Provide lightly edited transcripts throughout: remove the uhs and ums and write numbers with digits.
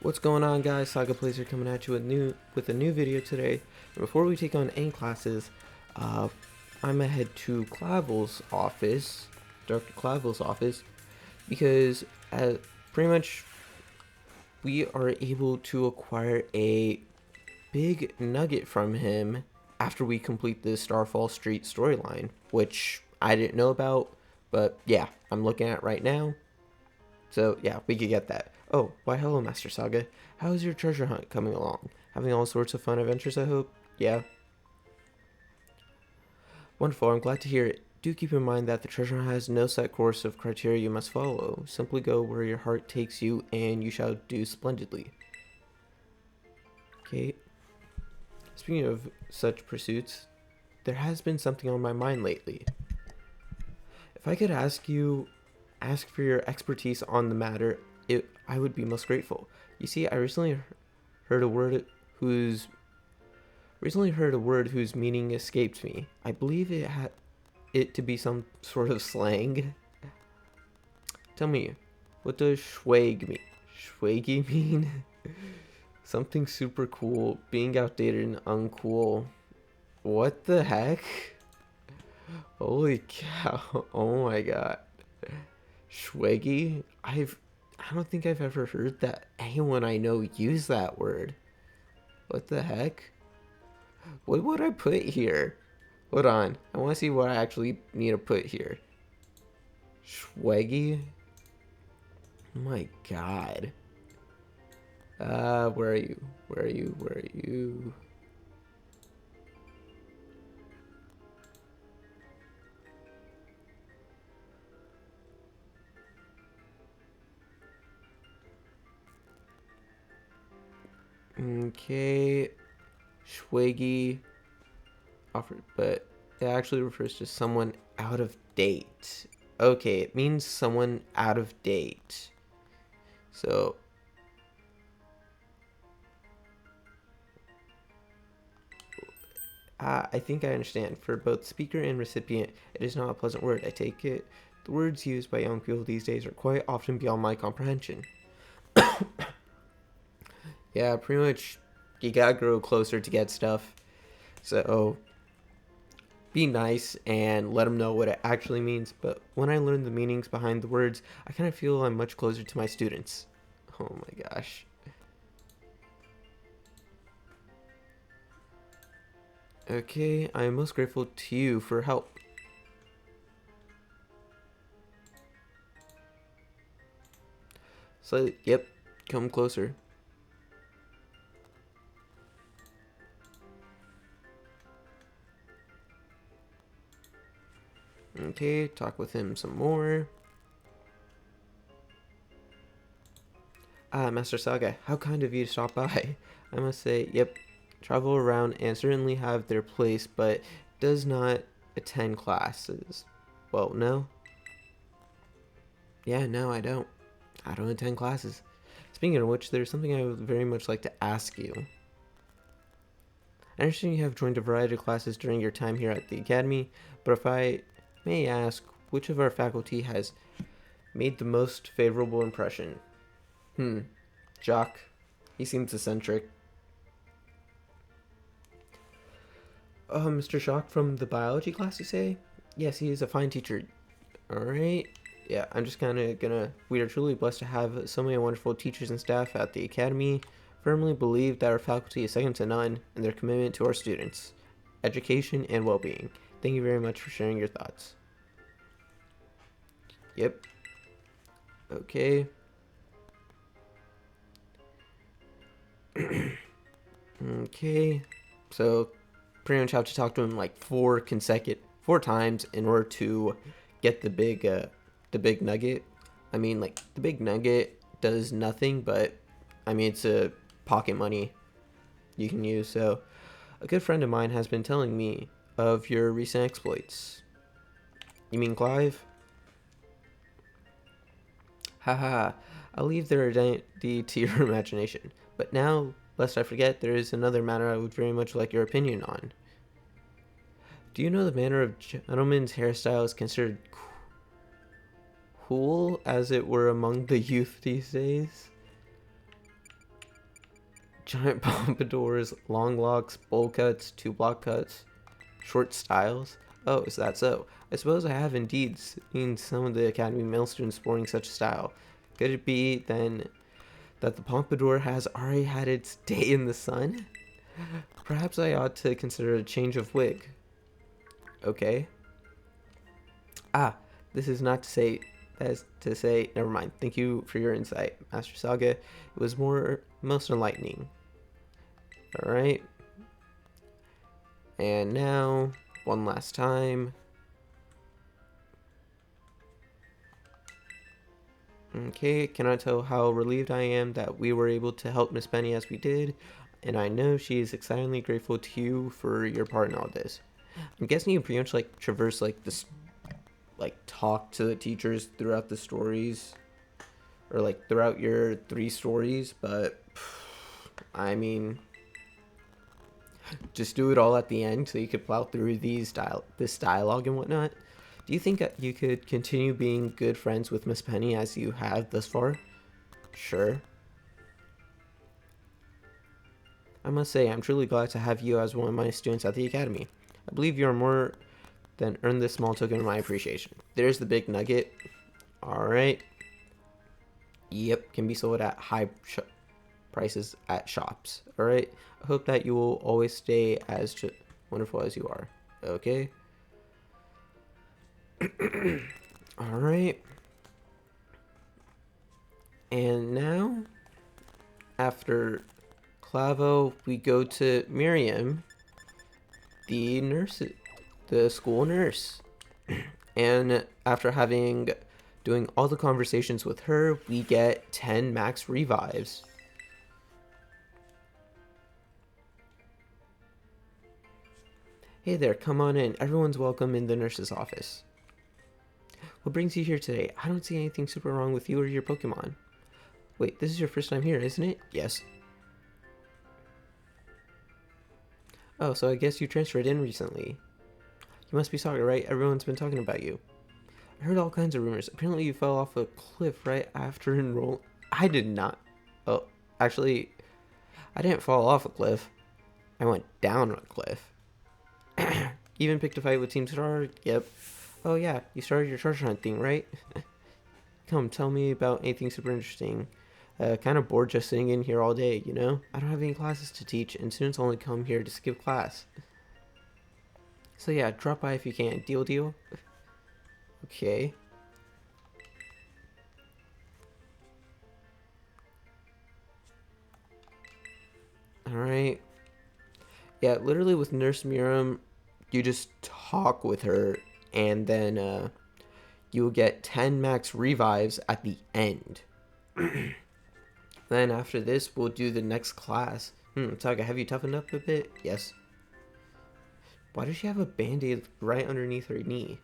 What's going on, guys? Saga Placer coming at you with a new video today. And before we take on any classes, uh, I'm gonna head to Clavell's office, Dr. Clavell's office, because pretty much we are able to acquire a big nugget from him after we complete the Starfall Street storyline, which I didn't know about, but yeah, I'm looking at it right now. So yeah, we could get that. Oh, why hello, Master Saga. How is your treasure hunt coming along? Having all sorts of fun adventures, I hope? Yeah. Wonderful, I'm glad to hear it. Do keep in mind that the treasure hunt has no set course of criteria you must follow. Simply go where your heart takes you and you shall do splendidly. Okay. Speaking of such pursuits, there has been something on my mind lately. If I could ask for your expertise on the matter, I would be most grateful. You see, I heard a word whose whose meaning escaped me. I believe it to be some sort of slang. Tell me, what does schwag mean? Schwaggy mean? Something super cool, being outdated and uncool. What the heck? Holy cow! Oh my god. Schwaggy? I don't think I've ever heard that anyone I know use that word. What the heck? What would I put here? Hold on. I want to see what I actually need to put here. Schwaggy? Oh my god. Where are you? Where are you? Where are you? Okay. Schwaggy offered, but it actually refers to someone out of date. Okay, it means someone out of date. So, I think I understand. For both speaker and recipient, it is not a pleasant word. I take it. The words used by young people these days are quite often beyond my comprehension. Yeah, pretty much, you gotta grow closer to get stuff. So, be nice and let them know what it actually means. But when I learn the meanings behind the words, I kind of feel I'm much closer to my students. Oh my gosh. Okay, I am most grateful to you for help. So, yep, come closer. Okay, talk with him some more. Master Saga, how kind of you to stop by. I must say, yep, travel around and certainly have their place, but does not attend classes. Well, no. Yeah, no, I don't. I don't attend classes. Speaking of which, there's something I would very much like to ask you. I understand you have joined a variety of classes during your time here at the Academy, but if I may ask, which of our faculty has made the most favorable impression? Jacques. He seems eccentric. Mr. Jacques from the biology class, you say? Yes, he is a fine teacher. Alright. Yeah, I'm just we are truly blessed to have so many wonderful teachers and staff at the Academy. Firmly believe that our faculty is second to none in their commitment to our students, education, and well-being. Thank you very much for sharing your thoughts. Yep. Okay. Okay. So, pretty much have to talk to him like four times in order to get the big nugget. I mean, like, the big nugget does nothing, but I mean, it's a pocket money you can use. So a good friend of mine has been telling me of your recent exploits. You mean Clive? Haha, I'll leave their identity to your imagination. But now, lest I forget, there is another matter I would very much like your opinion on. Do you know the manner of gentlemen's hairstyle is considered cool, as it were, among the youth these days? giant pompadours, long locks, bowl cuts, 2-block cuts, short styles. Oh, is that so? I suppose I have indeed seen some of the Academy male students sporting such a style. Could it be, then, that the pompadour has already had its day in the sun? Perhaps I ought to consider a change of wig. Okay. Ah, this is not to say, that is to say, never mind. Thank you for your insight, Master Saga. It was most enlightening. Alright. And now, one last time. Okay, cannot tell how relieved I am that we were able to help Miss Penny as we did, and I know she is excitedly grateful to you for your part in all this. I'm guessing you pretty much like traverse like this, like talk to the teachers throughout the stories, or like throughout your 3 stories, but I mean, just do it all at the end so you could plow through this dialogue and whatnot. Do you think you could continue being good friends with Miss Penny as you have thus far? Sure. I must say, I'm truly glad to have you as one of my students at the Academy. I believe you are more than earned this small token of my appreciation. There's the big nugget. Alright. Yep, can be sold at high prices at shops. Alright, I hope that you will always stay as wonderful as you are. Okay? Alright. And now, after Clavell, we go to Miriam, the nurse, the school nurse. And after doing all the conversations with her, we get 10 max revives. Hey there, come on in. Everyone's welcome in the nurse's office. What brings you here today? I don't see anything super wrong with you or your Pokemon. Wait, this is your first time here, isn't it? Yes. Oh, so I guess you transferred in recently. You must be Saga, right? Everyone's been talking about you. I heard all kinds of rumors. Apparently you fell off a cliff right after enroll. I did not. Oh, actually, I didn't fall off a cliff. I went down a cliff. Even picked a fight with Team Star. Yep. Oh yeah, you started your treasure hunt thing, right? Come, tell me about anything super interesting. Kind of bored just sitting in here all day, you know? I don't have any classes to teach, and students only come here to skip class. So yeah, drop by if you can. Deal? Okay. Alright. Yeah, literally with Nurse Miriam, you just talk with her, and then you will get 10 max revives at the end. Then after this, we'll do the next class. Saga, have you toughened up a bit? Yes. Why does she have a band-aid right underneath her knee?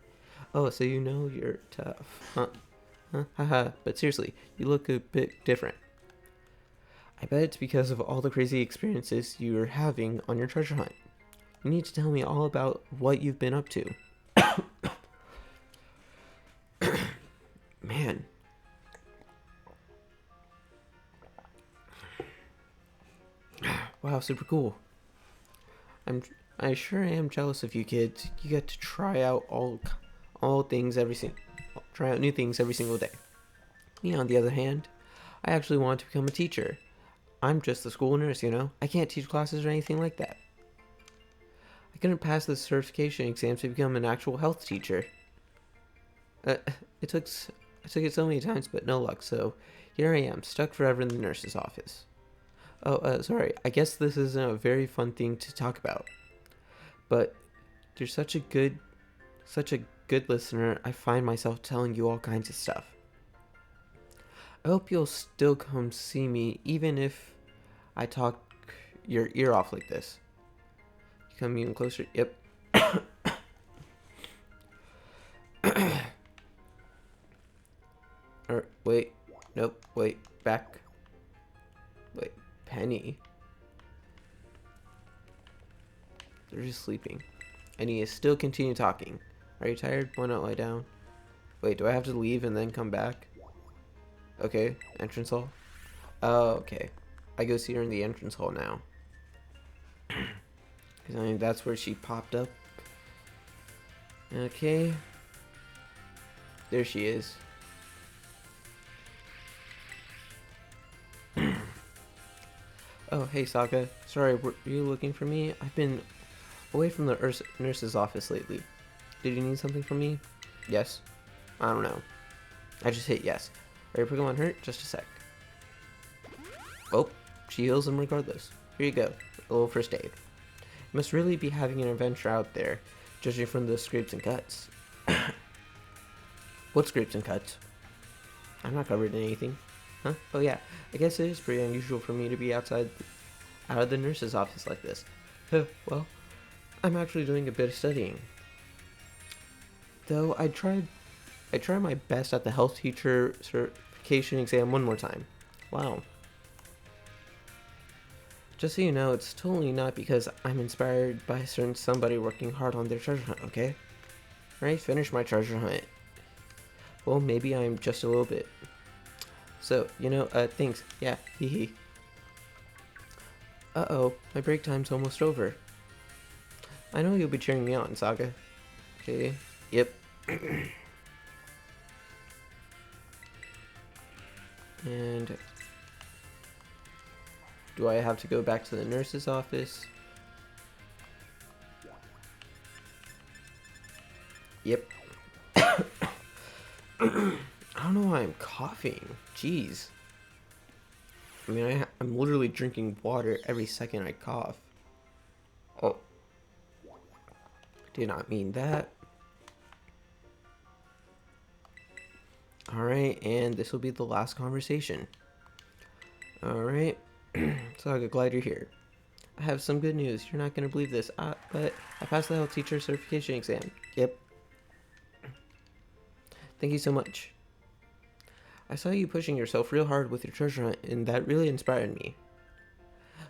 Oh, so you know you're tough. Huh? Haha, but seriously, you look a bit different. I bet it's because of all the crazy experiences you're having on your treasure hunt. You need to tell me all about what you've been up to. Man. Wow, super cool. I sure am jealous of you kids. You get to try out try out new things every single day. Me, on the other hand, I actually want to become a teacher. I'm just the school nurse, you know. I can't teach classes or anything like that. I couldn't pass the certification exam to become an actual health teacher. I took it so many times, but no luck. So here I am, stuck forever in the nurse's office. Oh, sorry. I guess this isn't a very fun thing to talk about. But you're such a good listener. I find myself telling you all kinds of stuff. I hope you'll still come see me, even if I talk your ear off like this. You come even closer. Yep. Wait. Nope. Wait. Back. Wait. Penny. They're just sleeping. And he is still continue talking. Are you tired? Why not lie down? Wait, do I have to leave and then come back? Okay. Entrance hall. Oh, okay. I go see her in the entrance hall now. Because I mean, that's where she popped up. Okay. There she is. Oh, hey Saga. Sorry, were you looking for me? I've been away from the nurse's office lately. Did you need something from me? Yes. I don't know. I just hit yes. Are your Pokemon hurt? Just a sec. Oh, she heals them regardless. Here you go. A little first aid. You must really be having an adventure out there, judging from the scrapes and cuts. What scrapes and cuts? I'm not covered in anything. Huh? Oh yeah, I guess it is pretty unusual for me to be out of the nurse's office like this. Well, I'm actually doing a bit of studying. Though I tried my best at the health teacher certification exam one more time. Wow. Just so you know, it's totally not because I'm inspired by somebody working hard on their treasure hunt, okay? Right? Finish my treasure hunt. Well, maybe I'm just a little bit. So, thanks. Yeah, hee. Uh-oh, my break time's almost over. I know you'll be cheering me on, Saga. Okay, yep. And do I have to go back to the nurse's office? Yep. I don't know why I'm coughing. Jeez. I mean, I'm literally drinking water every second I cough. Oh. Did not mean that. Alright, and this will be the last conversation. Alright. So I'm glad you're here. I have some good news. You're not going to believe this, but I passed the health teacher certification exam. Yep. Thank you so much. I saw you pushing yourself real hard with your treasure hunt, and that really inspired me.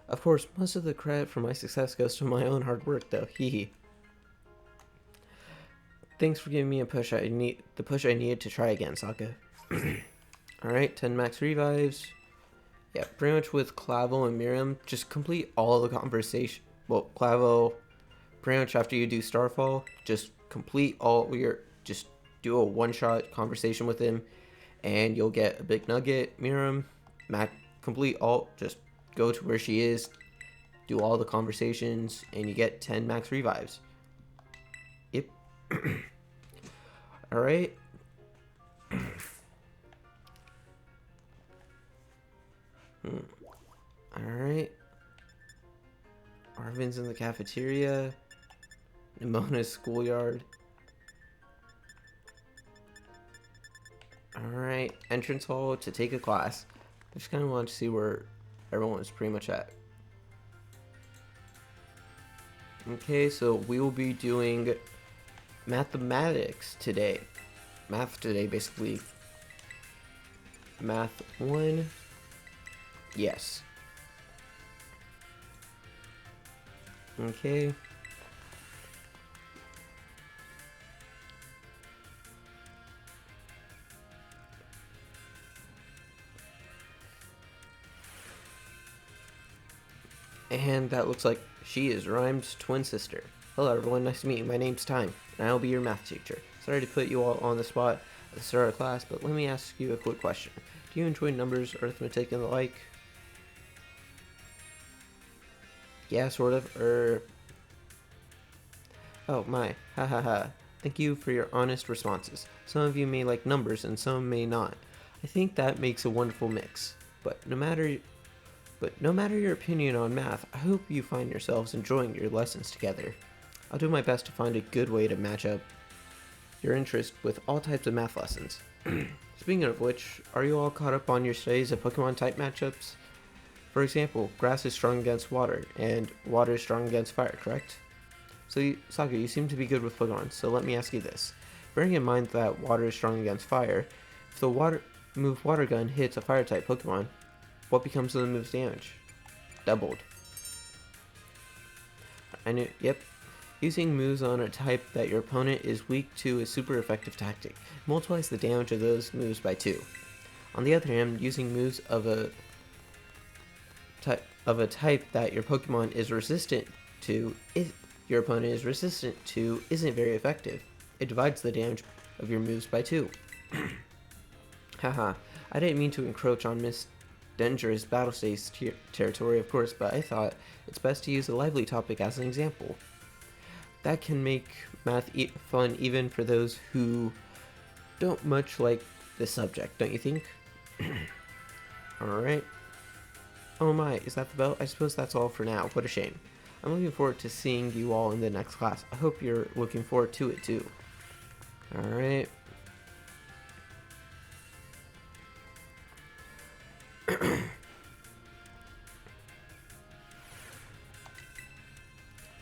Of course, most of the credit for my success goes to my own hard work, though. Hee. Thanks for giving me the push I needed to try again, Saga. Alright, 10 max revives. Yeah, pretty much with Clavell and Miriam, just complete all the conversation. Well, Clavell, pretty much after you do Starfall, just complete just do a one-shot conversation with him, and you'll get a big nugget. Miriam, complete all, just go to where she is, do all the conversations, and you get 10 max revives. Yep. Alright. Alright. Arvin's in the cafeteria. Nimona's schoolyard. Alright, entrance hall to take a class. I just kind of wanted to see where everyone is pretty much at. Okay, so we will be doing mathematics today. Math today, basically. Math 1. Yes. Okay. And that looks like she is Rhyme's twin sister. Hello everyone, nice to meet you. My name's Tyme, and I'll be your math teacher. Sorry to put you all on the spot at the start of class, but let me ask you a quick question. Do you enjoy numbers, arithmetic, and the like? Yeah, sort of, Oh my, ha ha ha. Thank you for your honest responses. Some of you may like numbers and some may not. I think that makes a wonderful mix. But no matter your opinion on math, I hope you find yourselves enjoying your lessons together. I'll do my best to find a good way to match up your interest with all types of math lessons. Speaking of which, are you all caught up on your studies of Pokemon type matchups? For example, grass is strong against water, and water is strong against fire, correct? So, Saga, you seem to be good with Pokemon, so let me ask you this. Bearing in mind that water is strong against fire, if the water gun hits a fire-type Pokemon, what becomes of the move's damage? Doubled. I knew, yep. Using moves on a type that your opponent is weak to is super effective tactic. It multiplies the damage of those moves by 2. On the other hand, using moves of a a type that your Pokemon is resistant to, if your opponent is resistant to, isn't very effective. It divides the damage of your moves by 2. Haha, I didn't mean to encroach on Miss Dangerous Battle Stage territory, of course, but I thought it's best to use a lively topic as an example. That can make math fun even for those who don't much like the subject, don't you think? Alright. Oh my, is that the bell? I suppose that's all for now. What a shame. I'm looking forward to seeing you all in the next class. I hope you're looking forward to it too. Alright.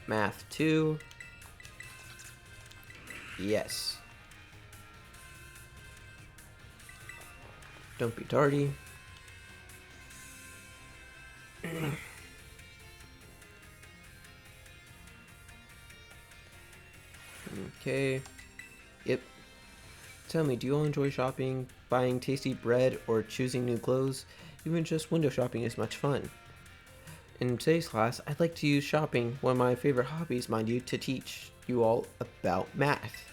Math 2. Yes. Don't be tardy. Okay. Yep. Tell me, do you all enjoy shopping, buying tasty bread, or choosing new clothes? Even just window shopping is much fun. In today's class, I'd like to use shopping, one of my favorite hobbies, mind you, to teach you all about math.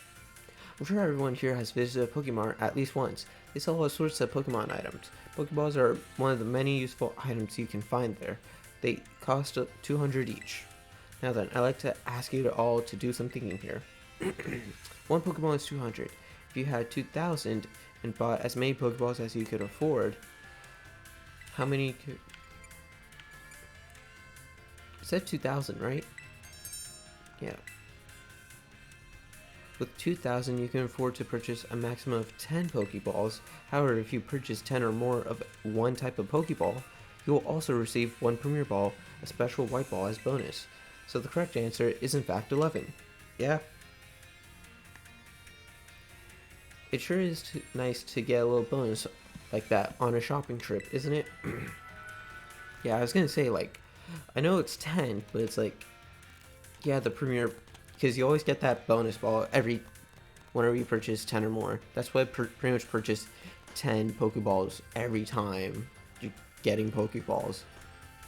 I'm sure everyone here has visited a Pokemon at least once. They sell all sorts of Pokemon items. Pokeballs are one of the many useful items you can find there. They cost 200 each. Now then, I'd like to ask you all to do some thinking here. One Pokeball is 200. If you had 2,000 and bought as many Pokeballs as you could afford, how many could... It said 2,000, right? Yeah. With 2,000, you can afford to purchase a maximum of 10 Pokeballs. However, if you purchase 10 or more of one type of Pokeball, you will also receive one Premier Ball, a special white ball as bonus. So the correct answer is in fact 11. Yeah. It sure is nice to get a little bonus like that on a shopping trip, isn't it? Yeah, I was gonna say, like, I know it's 10, but it's like, yeah, the Premier, because you always get that bonus ball whenever you purchase 10 or more. That's why pretty much purchase 10 Pokeballs every time you're getting Pokeballs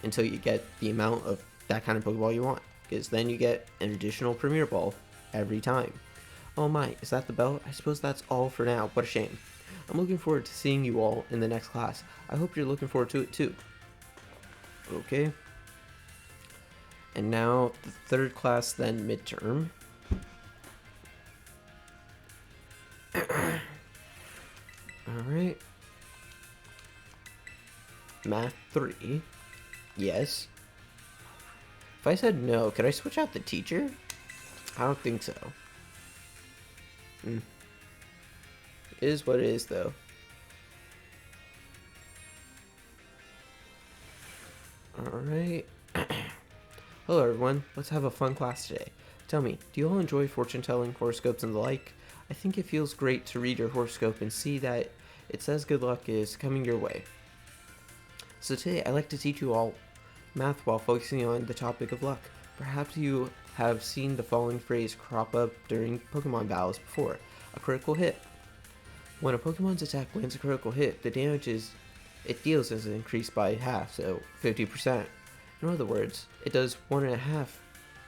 until you get the amount of that kind of Pokeball you want, because then you get an additional Premier Ball every time. Oh my, is that the bell? I suppose that's all for now. What a shame. I'm looking forward to seeing you all in the next class. I hope you're looking forward to it too. Okay. And now the third class, then midterm. Alright. Math 3. Yes. If I said no, could I switch out the teacher? I don't think so. It is what it is, though. Alright. Hello, everyone. Let's have a fun class today. Tell me, do you all enjoy fortune telling, horoscopes, and the like? I think it feels great to read your horoscope and see that it says good luck is coming your way. So today, I'd like to teach you all math while focusing on the topic of luck. Perhaps you have seen the following phrase crop up during Pokemon battles before: a critical hit. When a Pokemon's attack lands a critical hit, the damage it deals is increased by half, so 50%. In other words, it does 1.5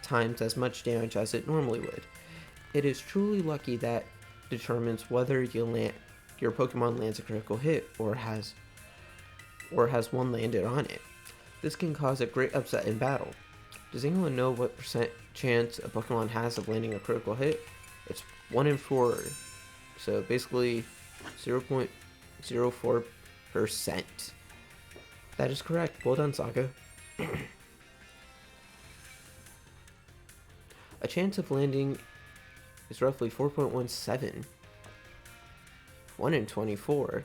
times as much damage as it normally would. It is truly lucky that determines whether your Pokemon lands a critical hit or has one landed on it. This can cause a great upset in battle. Does anyone know what percent chance a Pokemon has of landing a critical hit? It's 1 in 4. So basically 0.04%. That is correct. Well done, Saga. A chance of landing is roughly 4.17. 1 in 24.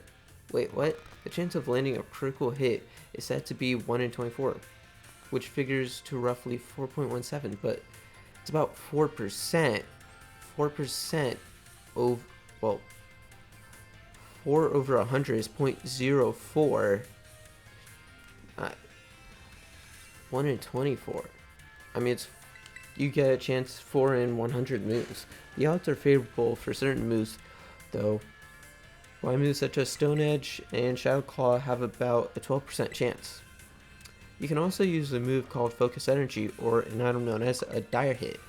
Wait, what? The chance of landing a critical hit is said to be 1 in 24, which figures to roughly 4.17, but it's about 4%. 4% over, well, 4 over 100 is 0.04. 1 in 24. I mean, you get a chance 4 in 100 moves. The odds are favorable for certain moves, though. Why moves such as Stone Edge and Shadow Claw have about a 12% chance. You can also use a move called Focus Energy or an item known as a Dire Hit.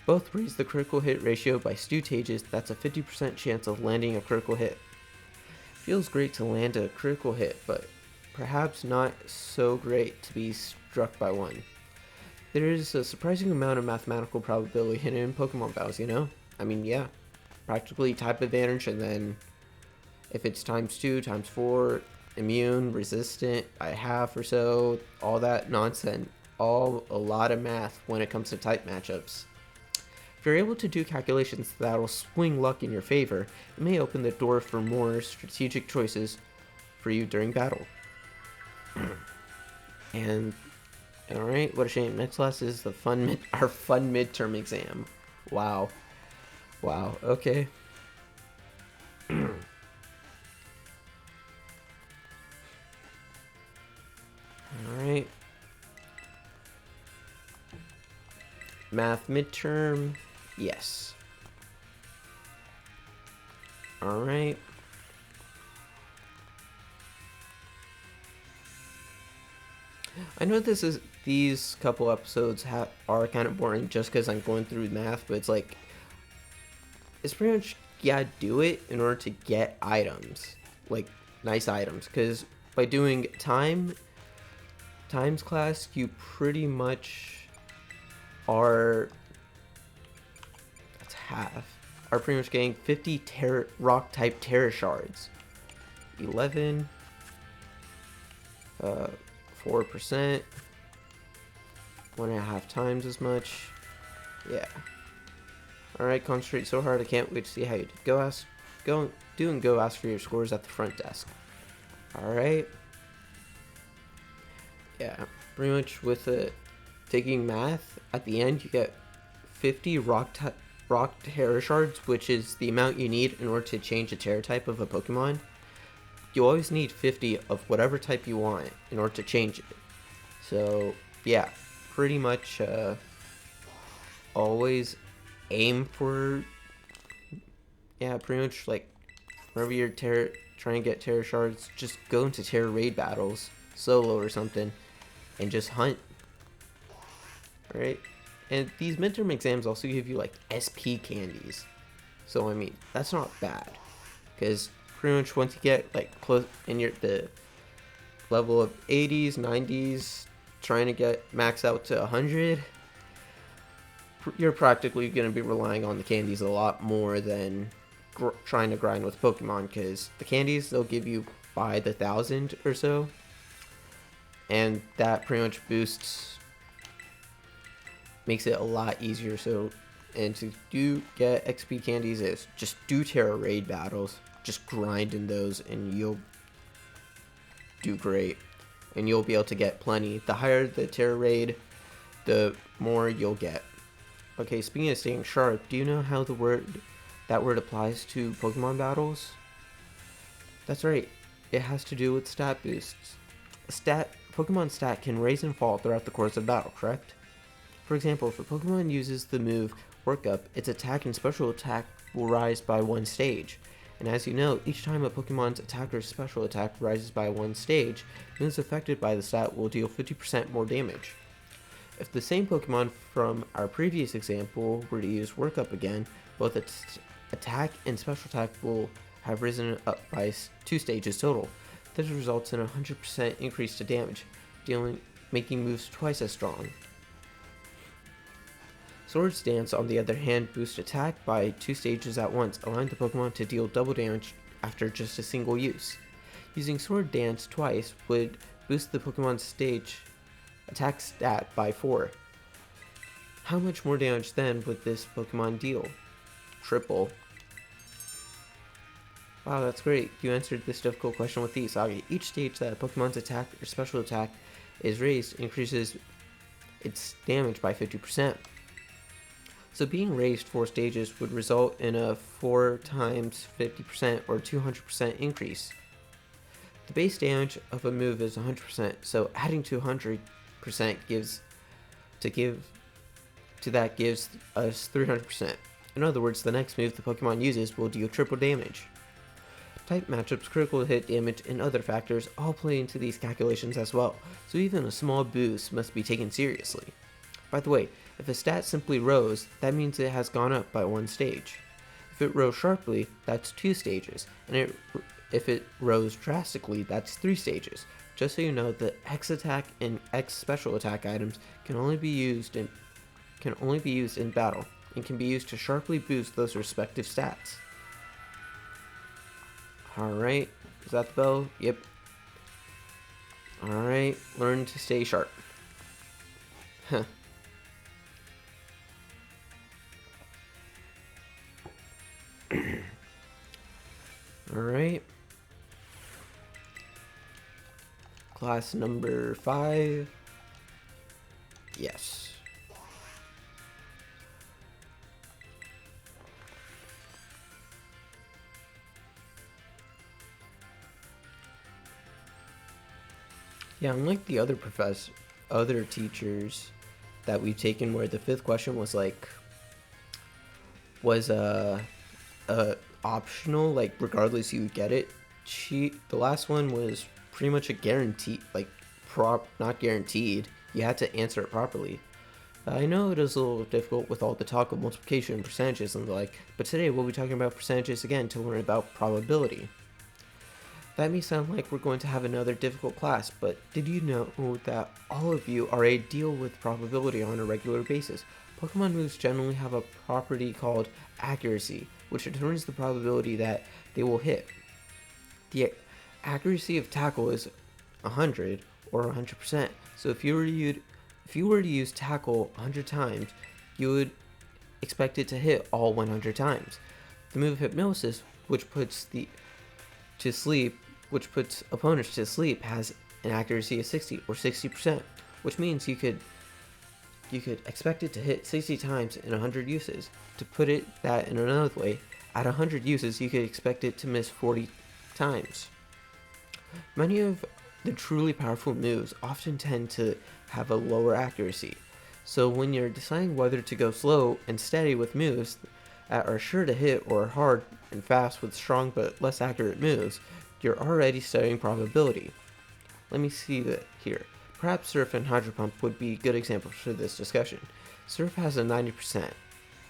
Both raise the critical hit ratio by stages. That's a 50% chance of landing a critical hit. Feels great to land a critical hit, but perhaps not so great to be struck by one. There is a surprising amount of mathematical probability hidden in Pokemon battles, you know? I mean, yeah, practically type advantage, and then if it's times 2, times 4, immune, resistant by half or so, all that nonsense, all a lot of math when it comes to type matchups. If you're able to do calculations that'll swing luck in your favor, it may open the door for more strategic choices for you during battle. And alright, what a shame. Next class is the our fun midterm exam. Wow. Wow, okay. Alright. Math midterm. Yes. Alright. I know these couple episodes are kind of boring just because I'm going through math, but it's like, it's pretty much, yeah, do it in order to get items, like nice items, because by doing Tyme's class, you pretty much are, that's half, are pretty much getting 50 rock type Terra shards. 11, 4%, 1.5 times as much. Yeah. Alright, concentrate so hard, I can't wait to see how you did. Go ask for your scores at the front desk. Alright. Yeah, pretty much with taking math, at the end you get 50 rock Terra shards, which is the amount you need in order to change the Terra type of a Pokemon. You always need 50 of whatever type you want in order to change it. So, yeah, pretty much always aim for, yeah, pretty much like whenever you're trying to get Terra shards, just go into Terra raid battles, solo or something, and just hunt. Alright? And these midterm exams also give you like SP candies. So I mean, that's not bad. Because pretty much once you get like close in the level of 80s, 90s, trying to get max out to 100, you're practically going to be relying on the candies a lot more than trying to grind with Pokemon, because the candies they'll give you by the 1,000 or so, and that pretty much makes it a lot easier. So, and to do get XP candies is just do Terra raid battles, just grind in those, and you'll do great, and you'll be able to get plenty. The higher the Terra raid, the more you'll get. Okay, speaking of staying sharp, do you know how that word applies to Pokemon battles? That's right, it has to do with stat boosts. Pokemon stat can raise and fall throughout the course of battle, correct? For example, if a Pokemon uses the move Work Up, its attack and special attack will rise by 1 stage. And as you know, each time a Pokemon's attack or special attack rises by 1 stage, moves affected by the stat will deal 50% more damage. If the same Pokemon from our previous example were to use Work Up again, both its attack and special attack will have risen up by 2 stages total. This results in a 100% increase to damage, making moves twice as strong. Swords Dance, on the other hand, boosts attack by 2 stages at once, allowing the Pokemon to deal double damage after just a single use. Using Sword Dance twice would boost the Pokemon's stage attack stat by 4. How much more damage then would this Pokemon deal? Triple. Wow, that's great. You answered this difficult question with ease. Each stage that a Pokemon's attack or special attack is raised increases its damage by 50%. So being raised 4 stages would result in a 4 times 50% or 200% increase. The base damage of a move is 100%, so adding 200% gives us 300%. In other words, the next move the Pokemon uses will deal triple damage. Type matchups, critical hit damage, and other factors all play into these calculations as well, so even a small boost must be taken seriously. By the way, if a stat simply rose, that means it has gone up by one stage. If it rose sharply, that's 2 stages, and if it rose drastically, that's 3 stages. Just so you know, the X attack and X special attack items can only be used in battle, and can be used to sharply boost those respective stats. Alright, is that the bell? Yep. Alright, learn to stay sharp. Huh. Alright. Class number 5. Yes. Yeah, unlike the other teachers that we've taken where the 5th question was optional, like regardless you would get it. The last one was pretty much a guarantee, like not guaranteed. You had to answer it properly. I know it is a little difficult with all the talk of multiplication and percentages and the like, but today we'll be talking about percentages again to learn about probability. That may sound like we're going to have another difficult class, but did you know that all of you already deal with probability on a regular basis? Pokemon moves generally have a property called accuracy, which determines the probability that they will hit. The accuracy of tackle is 100 or 100%. So if you were to use tackle 100 times, you would expect it to hit all 100 times. The move hypnosis, which puts opponents to sleep, has an accuracy of 60 or 60%, which means you could expect it to hit 60 times in 100 uses. To put it that in another way, at 100 uses, you could expect it to miss 40 times. Many of the truly powerful moves often tend to have a lower accuracy, so when you're deciding whether to go slow and steady with moves that are sure to hit or hard and fast with strong but less accurate moves, you're already studying probability. Let me see that here. Perhaps Surf and Hydro Pump would be good examples for this discussion. Surf has a 90%,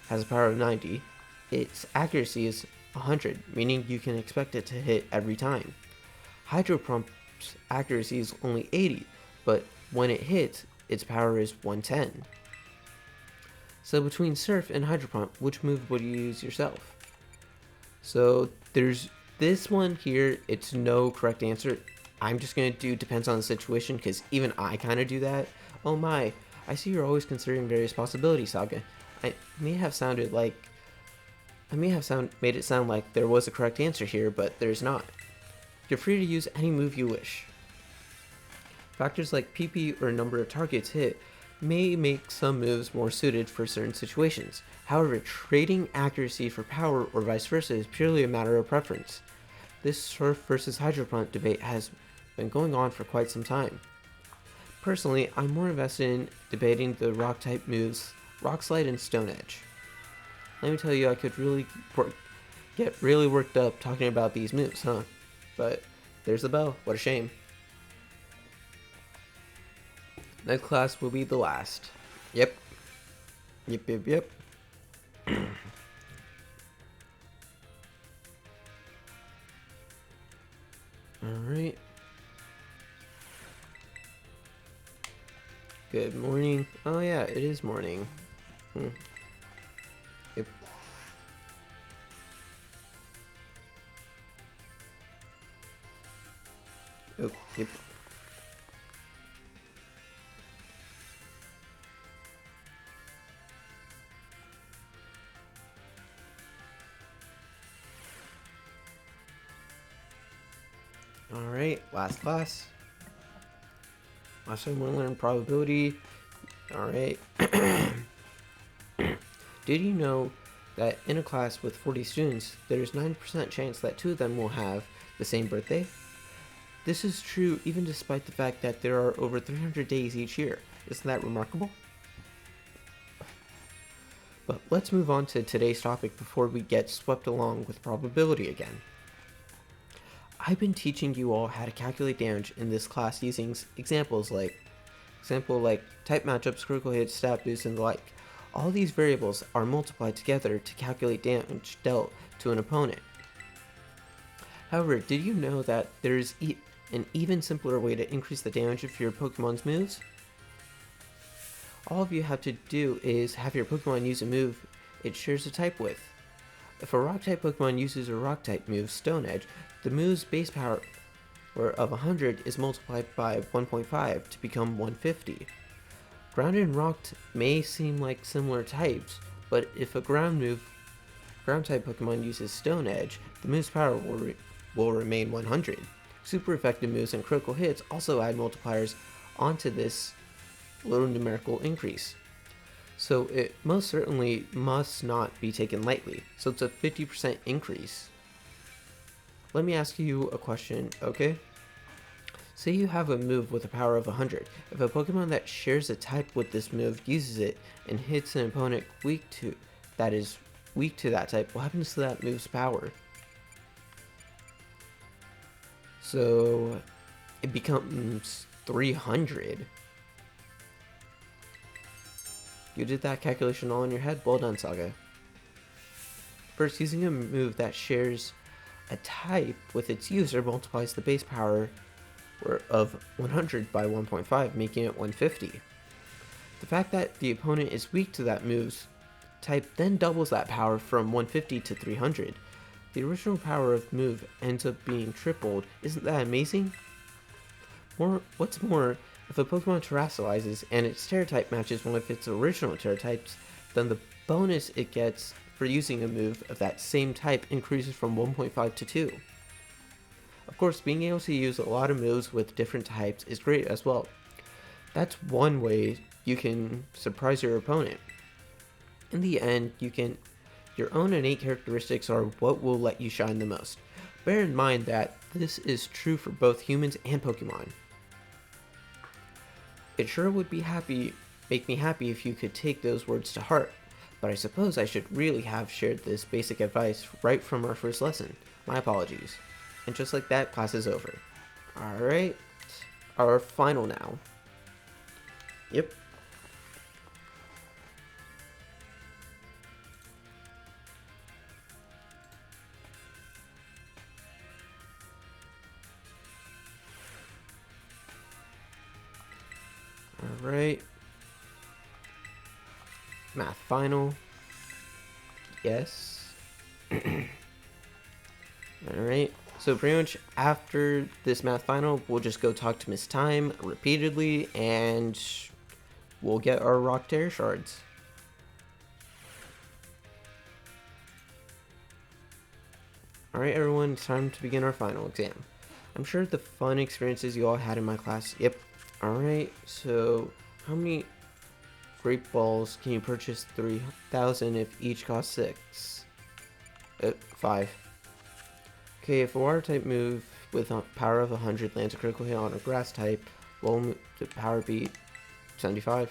has a power of 90. Its accuracy is 100, meaning you can expect it to hit every time. Hydro Pump's accuracy is only 80, but when it hits, its power is 110. So between Surf and Hydro Pump, which move would you use yourself? So there's this one here, it's no correct answer. I'm just going to do depends on the situation, because even I kind of do that. Oh my, I see you're always considering various possibilities, Saga. I may have made it sound like there was a correct answer here, but there's not. You're free to use any move you wish. Factors like PP or number of targets hit may make some moves more suited for certain situations. However, trading accuracy for power or vice versa is purely a matter of preference. This Surf versus Hydro Pump debate has been going on for quite some time. Personally, I'm more invested in debating the rock type moves Rock Slide and Stone Edge. Let me tell you, I could get really worked up talking about these moves, huh? But there's the bell. What a shame. Next class will be the last. Yep. Yep. Alright. Good morning. Oh yeah, it is morning. Yep. Oh, yep. Alright, last class. Last time we're learning probability. Alright. Did you know that in a class with 40 students, there's 90% chance that 2 of them will have the same birthday? This is true even despite the fact that there are over 300 days each year. Isn't that remarkable? But let's move on to today's topic before we get swept along with probability again. I've been teaching you all how to calculate damage in this class using examples like type matchups, critical hits, stat boosts, and the like. All these variables are multiplied together to calculate damage dealt to an opponent. However, did you know that there is an even simpler way to increase the damage of your Pokemon's moves? All you have to do is have your Pokemon use a move it shares a type with. If a Rock-type Pokemon uses a Rock-type move, Stone Edge, the move's base power of 100 is multiplied by 1.5 to become 150. Ground and Rock may seem like similar types, but if a Ground-type Pokemon uses Stone Edge, the move's power will remain 100. Super effective moves and critical hits also add multipliers onto this little numerical increase. So it most certainly must not be taken lightly. So it's a 50% increase. Let me ask you a question, okay? Say you have a move with a power of 100. If a Pokemon that shares a type with this move uses it and hits an opponent weak to that type, what happens to that move's power? So it becomes 300. You did that calculation all in your head? Well done, Saga. First, using a move that shares a type with its user multiplies the base power of 100 by 1.5, making it 150. The fact that the opponent is weak to that move's type then doubles that power from 150 to 300. The original power of move ends up being tripled. Isn't that amazing? What's more, if a Pokemon terrestrializes and its Terra type matches one of its original Terra types, then the bonus it gets for using a move of that same type increases from 1.5 to 2. Of course, being able to use a lot of moves with different types is great as well. That's one way you can surprise your opponent. In the end, your own innate characteristics are what will let you shine the most. Bear in mind that this is true for both humans and Pokemon. It sure would make me happy if you could take those words to heart, but I suppose I should really have shared this basic advice right from our first lesson. My apologies. And just like that, class is over. Alright, our final now. Yep. Alright. Math final. Yes. Alright. So pretty much after this math final, we'll just go talk to Miss Tyme repeatedly and we'll get our Rock Terror shards. Alright everyone, it's time to begin our final exam. I'm sure the fun experiences you all had in my class. Yep. Alright, so how many Great Balls can you purchase 3,000 if each costs 6? 5. Okay, if a water type move with a power of 100 lands a critical hit on a grass type, will the power be 75?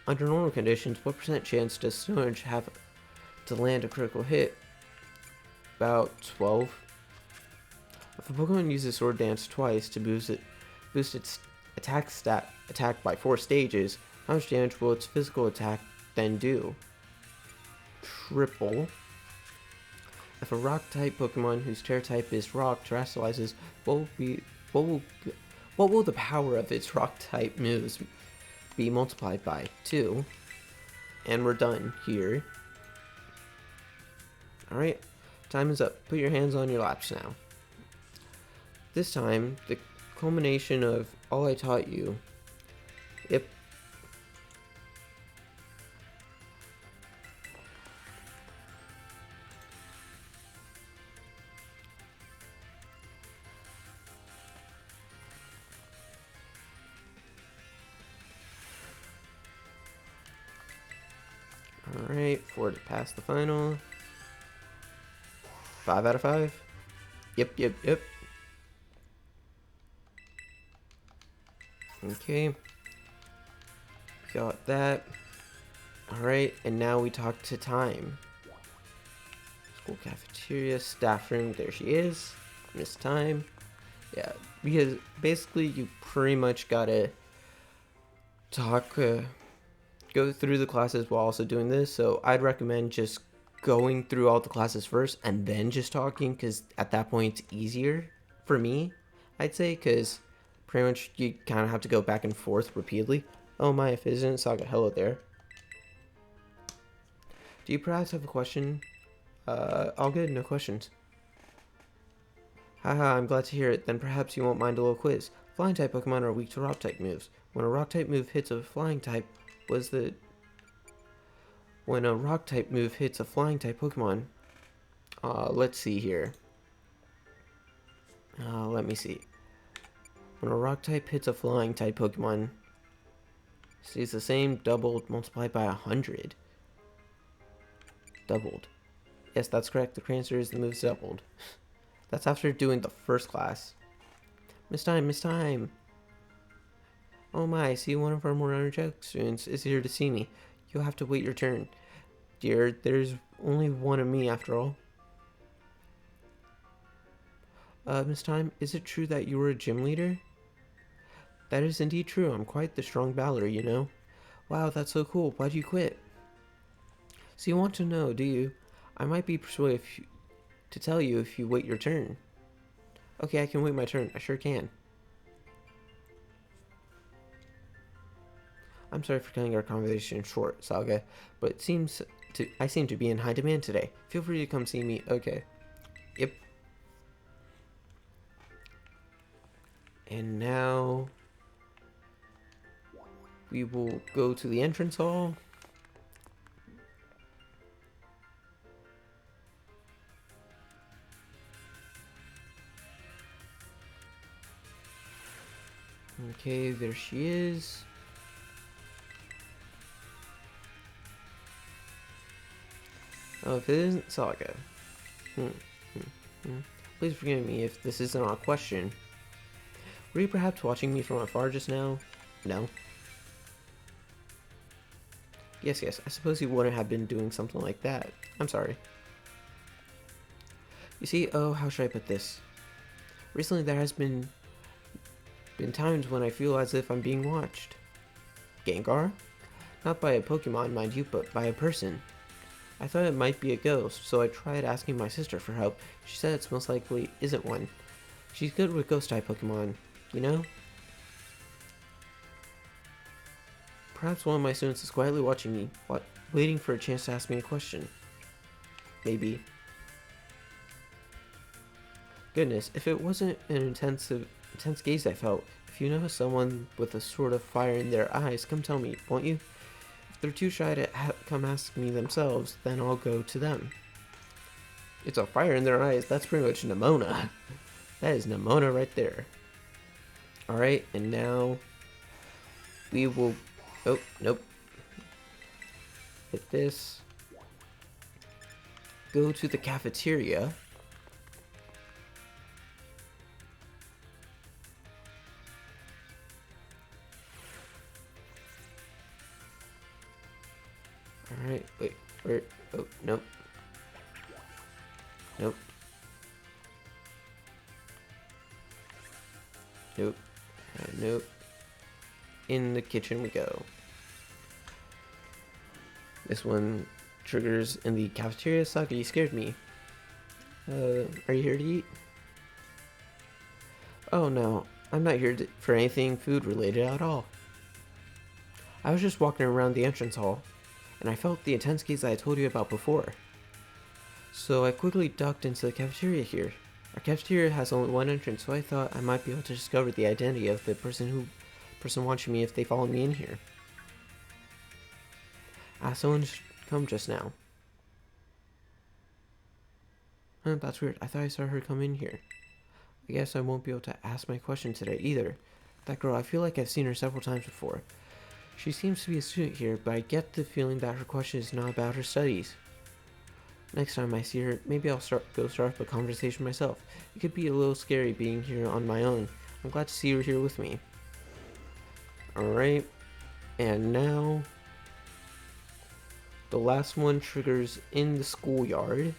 Under normal conditions, what percent chance does Stonehenge have to land a critical hit? About 12. If a Pokemon uses Sword Dance twice to boost its attack by 4 stages, how much damage will its physical attack then do? Triple. If a Rock-type Pokemon whose Terra type is Rock terrestrializes, what will the power of its Rock-type moves be multiplied by? 2. And we're done here. Alright, time is up. Put your hands on your laps now. This time, the culmination of all I taught you. Yep. Alright, 4 to pass the final. 5 out of 5. Yep. Okay. Got that. Alright, and now we talk to Tyme. School cafeteria, staff room, there she is. Miss Tyme. Yeah, because basically you pretty much gotta talk, go through the classes while also doing this. So I'd recommend just going through all the classes first and then just talking, because at that point it's easier for me, I'd say, because pretty much you kind of have to go back and forth repeatedly. Oh my, if it isn't Saga, hello there. Do you perhaps have a question? All good, no questions. Haha, I'm glad to hear it. Then perhaps you won't mind a little quiz. Flying type Pokemon are weak to rock type moves. When a rock type move hits a flying type, when a rock type move hits a flying type Pokemon, let's see here. Let me see. When a rock type hits a flying type Pokemon, stays the same, doubled, multiplied by 100. Doubled. Yes, that's correct. The answer is the move's doubled. That's after doing the first class. Miss Tyme, Miss Tyme. Oh my, I see one of our more energetic students is here to see me. You'll have to wait your turn. Dear, there's only one of me after all. Miss Tyme, is it true that you were a gym leader? That is indeed true. I'm quite the strong battler, you know. Wow, that's so cool. Why'd you quit? So you want to know, do you? I might be persuaded to tell you if you wait your turn. Okay, I can wait my turn. I sure can. I'm sorry for cutting our conversation short, Saga, but I seem to be in high demand today. Feel free to come see me. Okay. Yep. And now we will go to the entrance hall. Okay, there she is. Oh, if it isn't Saga. Please forgive me if this isn't a question. Were you perhaps watching me from afar just now? No. Yes, I suppose you wouldn't have been doing something like that. I'm sorry. You see, oh, how should I put this? Recently there has been times when I feel as if I'm being watched. Gengar? Not by a Pokemon, mind you, but by a person. I thought it might be a ghost, so I tried asking my sister for help. She said it's most likely isn't one. She's good with ghost-type Pokemon, you know? Perhaps one of my students is quietly watching me, waiting for a chance to ask me a question. Maybe. Goodness, if it wasn't an intense gaze I felt, if you know someone with a sort of fire in their eyes, come tell me, won't you? If they're too shy to come ask me themselves, then I'll go to them. It's a fire in their eyes, that's pretty much Nemona. That is Nemona right there. Alright, and now we will... Oh, nope. Hit this. Go to the cafeteria. Alright, wait, where? Oh, nope. Nope. Nope. Nope. In the kitchen we go. This one triggers in the cafeteria. Saga, you scared me. Are you here to eat? Oh no, I'm not here for anything food related at all. I was just walking around the entrance hall, and I felt the intense gaze I told you about before. So I quickly ducked into the cafeteria here. Our cafeteria has only one entrance, so I thought I might be able to discover the identity of the person watching me if they follow me in here. Someone's come just now. Huh, that's weird. I thought I saw her come in here. I guess I won't be able to ask my question today either. That girl, I feel like I've seen her several times before. She seems to be a student here, but I get the feeling that her question is not about her studies. Next time I see her, maybe I'll go start up a conversation myself. It could be a little scary being here on my own. I'm glad to see her here with me. Alright, and now the last one triggers in the schoolyard.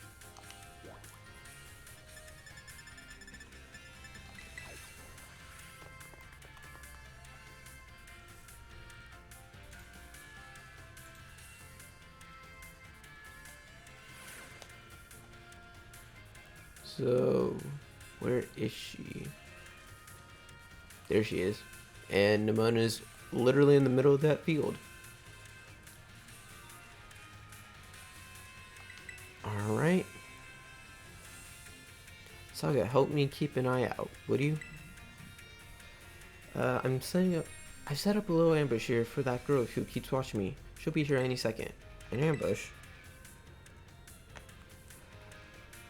So, where is she? There she is. And Nemona's literally in the middle of that field. Alright. Saga, help me keep an eye out, would you? I set up a little ambush here for that girl who keeps watching me. She'll be here any second. An ambush?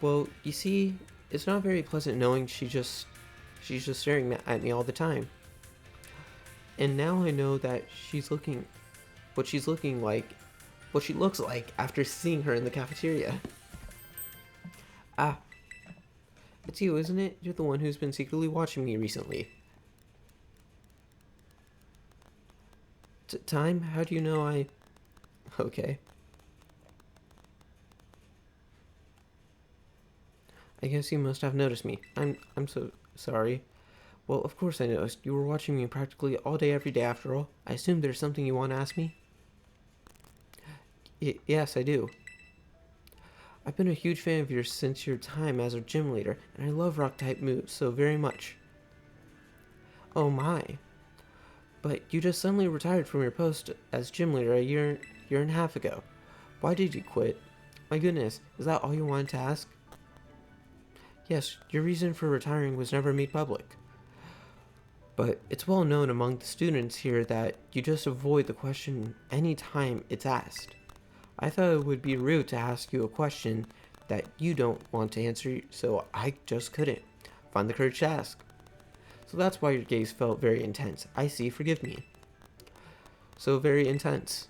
Well, you see, it's not very pleasant knowing she's just staring at me all the time. And now I know that what she looks like after seeing her in the cafeteria. Ah, it's you, isn't it? You're the one who's been secretly watching me recently. Tyme, how do you know I... Okay. I guess you must have noticed me. I'm so sorry. Well, of course I noticed. You were watching me practically all day every day after all. I assume there's something you want to ask me? Yes, I do. I've been a huge fan of yours since your time as a gym leader, and I love rock-type moves so very much. Oh my. But you just suddenly retired from your post as gym leader a year and a half ago. Why did you quit? My goodness, is that all you wanted to ask? Yes, your reason for retiring was never made public. But it's well known among the students here that you just avoid the question any time it's asked. I thought it would be rude to ask you a question that you don't want to answer, so I just couldn't find the courage to ask. So that's why your gaze felt very intense. I see, forgive me. So very intense.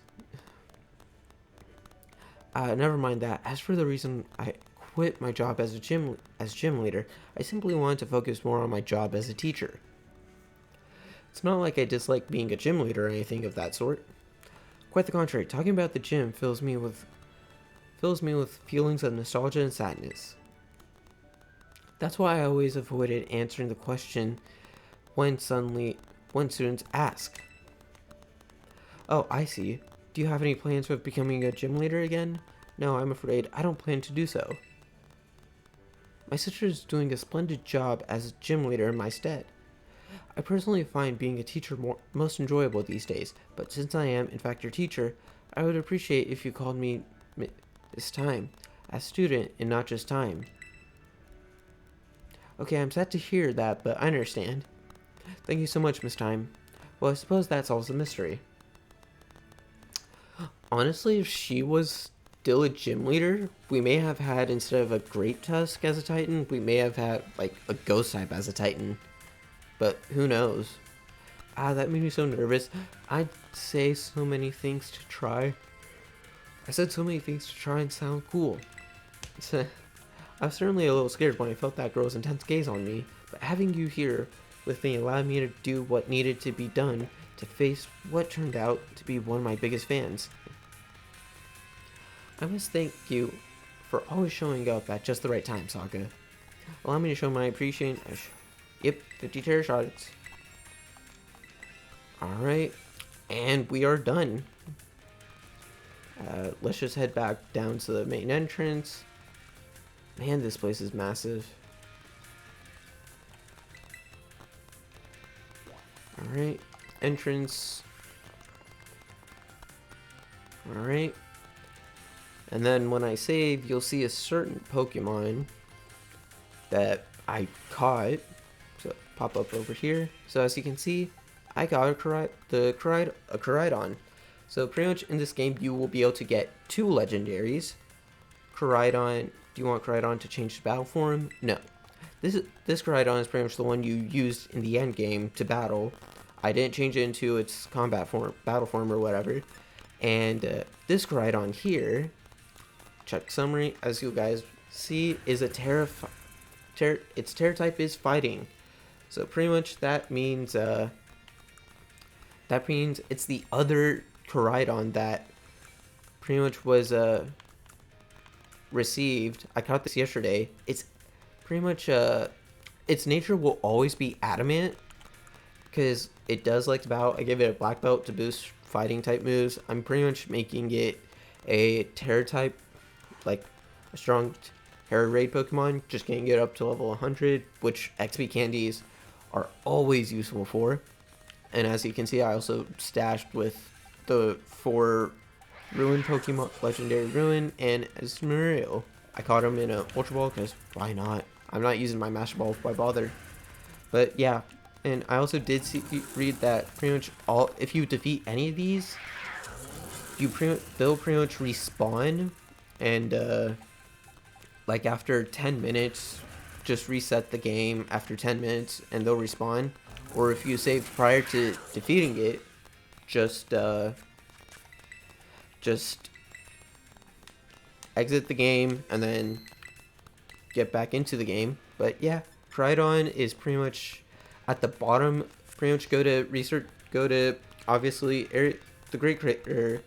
Never mind that. As for the reason I quit my job as gym leader, I simply wanted to focus more on my job as a teacher. It's not like I dislike being a gym leader or anything of that sort. Quite the contrary, talking about the gym fills me with feelings of nostalgia and sadness. That's why I always avoided answering the question when students ask. Oh, I see. Do you have any plans of becoming a gym leader again? No, I'm afraid I don't plan to do so. My sister is doing a splendid job as a gym leader in my stead. I personally find being a teacher most enjoyable these days, but since I am, in fact, your teacher, I would appreciate if you called me Miss Tyme, as student and not just Tyme. Okay, I'm sad to hear that, but I understand. Thank you so much, Miss Tyme. Well, I suppose that solves the mystery. Honestly, if she was still a gym leader, we may have had, instead of a Great Tusk as a Titan, we may have had, like, a Ghost type as a Titan. But who knows? That made me so nervous. I'd say so many things to try. I said so many things to try and sound cool. I was certainly a little scared when I felt that girl's intense gaze on me, but having you here with me allowed me to do what needed to be done to face what turned out to be one of my biggest fans. I must thank you for always showing up at just the right time, Saga. Allow me to show my appreciation. Yep, 50 terror shots. Alright, and we are done. Let's just head back down to the main entrance. Man, this place is massive. Alright, entrance. Alright. And then when I save, you'll see a certain Pokemon that I caught. So pop up over here. So as you can see, I got a Koraidon. So pretty much in this game, you will be able to get 2 legendaries. Koraidon. Do you want Koraidon to change to battle form? No. This Koraidon is pretty much the one you used in the end game to battle. I didn't change it into its battle form or whatever. And this Koraidon here, check summary, as you guys see, is a its Terra type is fighting. So pretty much that means it's the other Koraidon that pretty much was received. I caught this yesterday. It's pretty much its nature will always be adamant because it does like to battle. I give it a black belt to boost fighting type moves. I'm pretty much making it a Terra type, like a strong Hera raid Pokemon, just can't get up to level 100, which XP candies are always useful for. And as you can see, I also stashed with the 4 Ruin Pokemon, Legendary Ruin, and Miriam. I caught him in a Ultra Ball because why not? I'm not using my Master Ball, why bother? But yeah, and I also did read that pretty much if you defeat any of these, they'll pretty much respawn, and like after 10 minutes, just reset the game after 10 minutes and they'll respawn. Or if you saved prior to defeating it, just exit the game and then get back into the game. But yeah, Tridon is pretty much at the bottom. Pretty much go to research, go to obviously the Great Crater,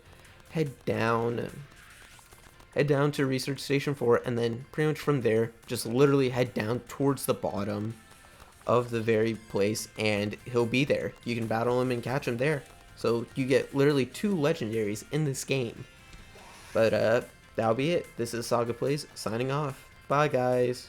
head down to Research Station 4, and then pretty much from there, just literally head down towards the bottom of the very place, and he'll be there. You can battle him and catch him there. So you get literally 2 legendaries in this game. But that'll be it. This is Saga Plays signing off. Bye guys.